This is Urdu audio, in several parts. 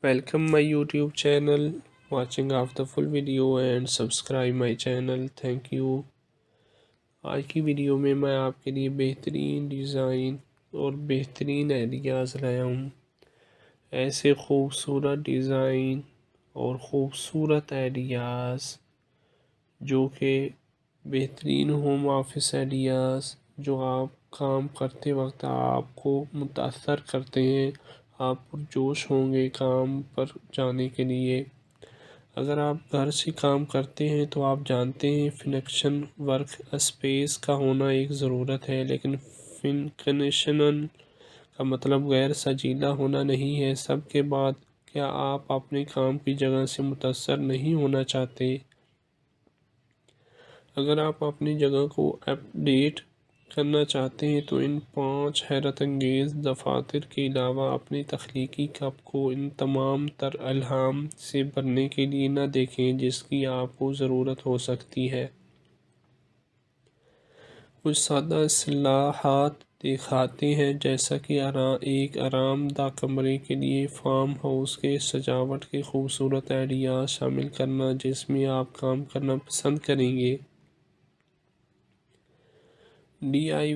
Welcome my YouTube channel, watching of the full video and subscribe my channel. Thank you. آج کی ویڈیو میں آپ کے لیے بہترین ڈیزائن اور بہترین آئیڈیاز لایا ہوں. ایسے خوبصورت ڈیزائن اور خوبصورت آئیڈیاز جو کہ بہترین ہوم آفس آئیڈیاز جو آپ کام کرتے وقت آپ کو متاثر کرتے ہیں. آپ پرجوش ہوں گے کام پر جانے کے لیے. اگر آپ گھر سے کام کرتے ہیں تو آپ جانتے ہیں فنکشن ورک اسپیس کا ہونا ایک ضرورت ہے، لیکن فنکشنن کا مطلب غیر سجیلا ہونا نہیں ہے. سب کے بعد کیا آپ اپنے کام کی جگہ سے متاثر نہیں ہونا چاہتے؟ اگر آپ اپنی جگہ کو اپ ڈیٹ کرنا چاہتے ہیں تو ان 5 حیرت انگیز دفاتر کے علاوہ اپنی تخلیقی کپ کو ان تمام تر الہام سے بھرنے کے لیے نہ دیکھیں جس کی آپ کو ضرورت ہو سکتی ہے. کچھ سادہ اصطلاحات دکھاتے ہیں، جیسا کہ ایک آرام دہ کمرے کے لیے فارم ہاؤس کے سجاوٹ کے خوبصورت آئیڈیاز شامل کرنا جس میں آپ کام کرنا پسند کریں گے. ڈی آئی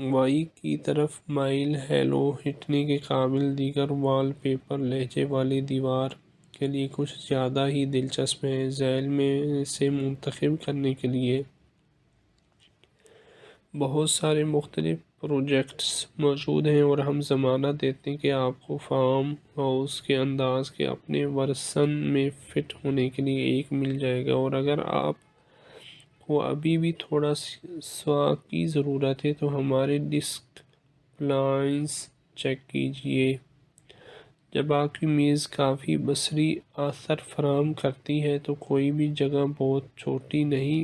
وائی کی طرف مائل ہیلو ہٹنے کے قابل دیگر وال پیپر لہجے والی دیوار کے لیے کچھ زیادہ ہی دلچسپ ہیں. ذیل میں سے منتخب کرنے کے لیے بہت سارے مختلف پروجیکٹس موجود ہیں اور ہم ضمانت دیتے ہیں کہ آپ کو فارم ہاؤس کے انداز کے اپنے ورژن میں فٹ ہونے کے لیے ایک مل جائے گا. اور اگر آپ کو ابھی بھی تھوڑا سوا کی ضرورت ہے تو ہمارے ڈسک پلانس چیک کیجئے. جب آپ کی میز کافی بصری اثر فراہم کرتی ہے تو کوئی بھی جگہ بہت چھوٹی نہیں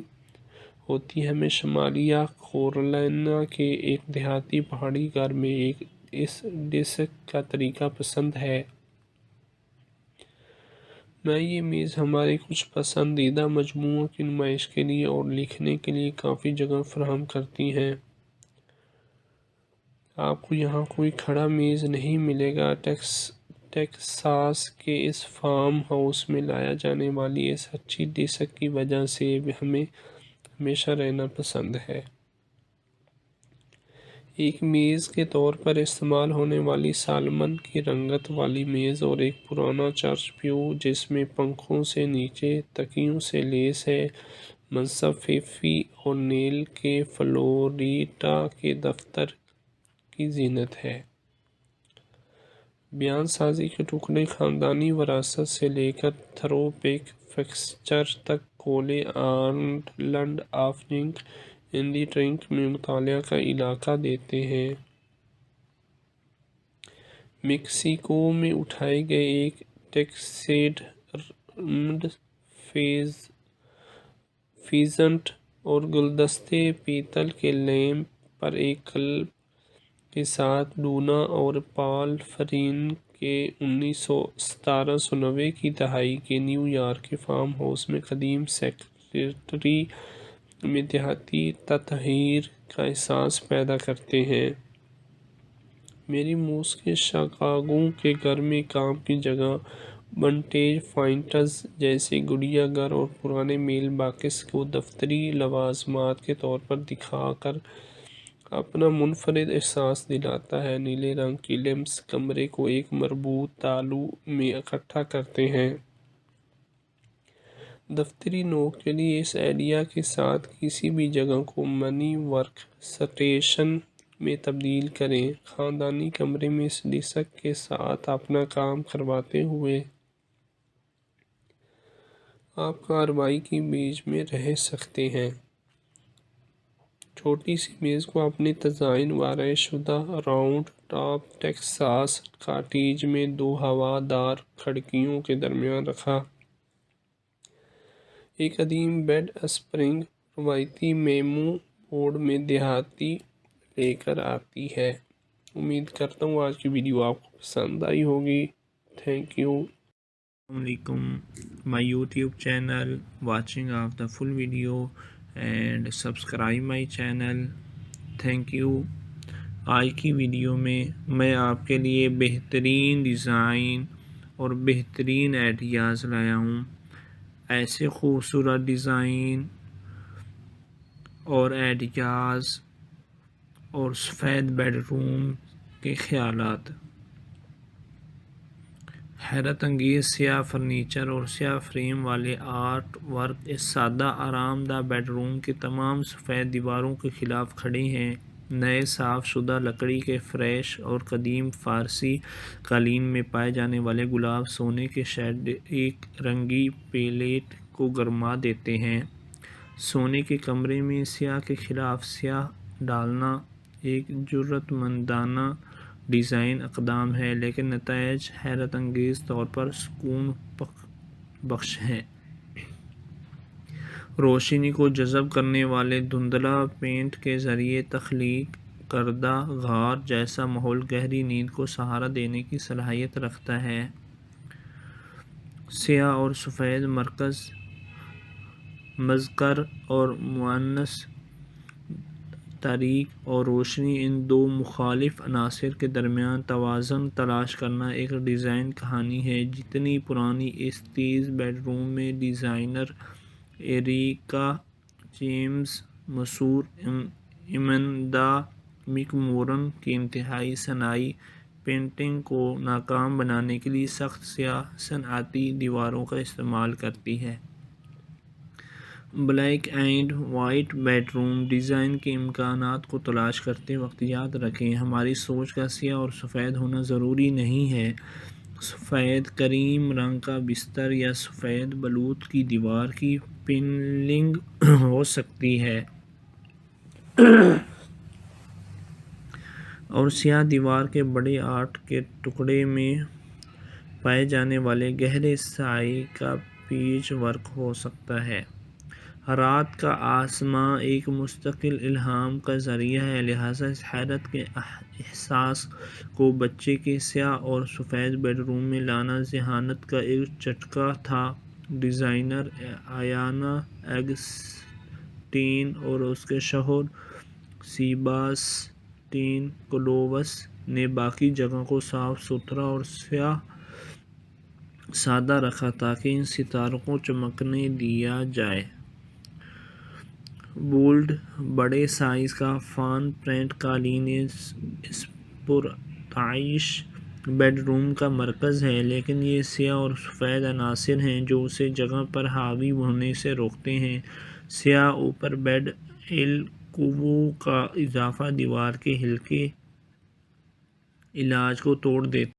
ہوتی. ہمیں شمالیہ کیرولینا کے ایک دیہاتی پہاڑی گھر میں اس ڈسک کا طریقہ پسند ہے. یہ میز ہمارے کچھ پسندیدہ مجموعوں کی نمائش کے لیے اور لکھنے کے لیے کافی جگہ فراہم کرتی ہے. آپ کو یہاں کوئی کھڑا میز نہیں ملے گا. ٹیکساس کے اس فارم ہاؤس میں لایا جانے والی اس اچھی ڈسک کی وجہ سے ہمیں ہمیشہ رہنا پسند ہے. ایک میز کے طور پر استعمال ہونے والی سالمن کی رنگت والی میز اور ایک پرانا چرچ پیو جس میں پنکھوں سے نیچے تکیوں سے لیس ہے، منصب فیفی اورنیل کے فلوریڈا کے دفتر کی زینت ہے. بیان سازی کے ٹکڑے خاندانی وراثت سے لے کر تھرو بیک فکسچر تک کولے آئلینڈ آف جنک اینڈی ٹرنک میں مطالعہ کا علاقہ دیتے ہیں. میکسیکو میں اٹھائے گئے ایک ٹیکسیڈرمڈ فیزنٹ اور گلدستے پیتل کے لیمپ پر ایک کلب کے ساتھ ڈونا اور پال فرین کے 1790 کی دہائی کے نیو یارک کے فارم ہاؤس میں قدیم سیکریٹری میں دیہاتی تطہیر کا احساس پیدا کرتے ہیں. میری موس کے شکاگو کے گھر میں کام کی جگہ ونٹیج فائنڈز جیسے گڑیا گھر اور پرانے میل باکس کو دفتری لوازمات کے طور پر دکھا کر اپنا منفرد احساس دلاتا ہے. نیلے رنگ کی لیمپس کمرے کو ایک مربوط تالو میں اکٹھا کرتے ہیں. دفتری نوک کے لیے اس آئیڈیا کے ساتھ کسی بھی جگہ کو منی ورک سٹیشن میں تبدیل کریں. خاندانی کمرے میں اس ڈسک کے ساتھ اپنا کام کرواتے ہوئے آپ کارروائی کے بیچ میں رہ سکتے ہیں. چھوٹی سی میز کو اپنے تزئین و شدہ راؤنڈ ٹاپ ٹیکساس کاٹیج میں 2 ہوا دار کھڑکیوں کے درمیان رکھا. ایک قدیم بیڈ اسپرنگ روایتی میمو بورڈ میں دیہاتی لے کر آتی ہے. امید کرتا ہوں آج کی ویڈیو آپ کو پسند آئی ہوگی. Thank you. السلام علیکم. My YouTube channel, watching of the full video and subscribe my channel. Thank you. آج کی ویڈیو میں آپ کے لیے بہترین ڈیزائن اور بہترین آئیڈیاز لایا ہوں۔ ایسے خوبصورت ڈیزائن اور آئیڈیاز اور سفید بیڈ روم کے خیالات، حیرت انگیز سیاہ فرنیچر اور سیاہ فریم والے آرٹ ورک اس سادہ آرام دہ بیڈ روم کے تمام سفید دیواروں کے خلاف کھڑے ہیں۔ نئے صاف شدہ لکڑی کے فرش اور قدیم فارسی قالین میں پائے جانے والے گلاب سونے کے شیڈ ایک رنگی پیلیٹ کو گرما دیتے ہیں۔ سونے کے کمرے میں سیاہ کے خلاف سیاہ ڈالنا ایک جرأت مندانہ ڈیزائن اقدام ہے، لیکن نتائج حیرت انگیز طور پر سکون بخش ہیں۔ روشنی کو جذب کرنے والے دھندلا پینٹ کے ذریعے تخلیق کردہ غار جیسا ماحول گہری نیند کو سہارا دینے کی صلاحیت رکھتا ہے۔ سیاہ اور سفید مرکز مذکر اور مؤنث تاریک اور روشنی، ان دو مخالف عناصر کے درمیان توازن تلاش کرنا ایک ڈیزائن کہانی ہے۔ جتنی پرانی اس تیز بیڈ روم میں ڈیزائنر ایریکا جیمز، مشہور ایمندا مک مورن کی انتہائی صناعی پینٹنگ کو ناکام بنانے کے لیے سخت سیاہ صنعتی دیواروں کا استعمال کرتی ہے۔ Black and white bedroom design کے امکانات کو تلاش کرتے وقت یاد رکھیں، ہماری سوچ کا سیاہ اور سفید ہونا ضروری نہیں ہے۔ سفید کریم رنگ کا بستر یا سفید بلوط کی دیوار کی پینلنگ ہو سکتی ہے، اور سیاہ دیوار کے بڑے آرٹ کے ٹکڑے میں پائے جانے والے گہرے سائے کا پیچ ورک ہو سکتا ہے۔ رات کا آسمان ایک مستقل الہام کا ذریعہ ہے، لہٰذا اس حیرت کے احساس کو بچے کے سیاہ اور سفید بیڈ روم میں لانا ذہانت کا ایک جھٹکا تھا۔ ڈیزائنر آیانا اگسٹین اور اس کے شوہر سیباسٹین کلووس نے باقی جگہ کو صاف ستھرا اور سادہ رکھا تاکہ ان ستاروں کو چمکنے دیا جائے۔ بولڈ بڑے سائز کا فان پرنٹ قالین اس پرتعیش بیڈ روم کا مرکز ہے، لیکن یہ سیاہ اور سفید عناصر ہیں جو اسے جگہ پر حاوی ہونے سے روکتے ہیں۔ سیاہ اوپر بیڈ الکوو کا اضافہ دیوار کے ہلکے علاج کو توڑ دیتا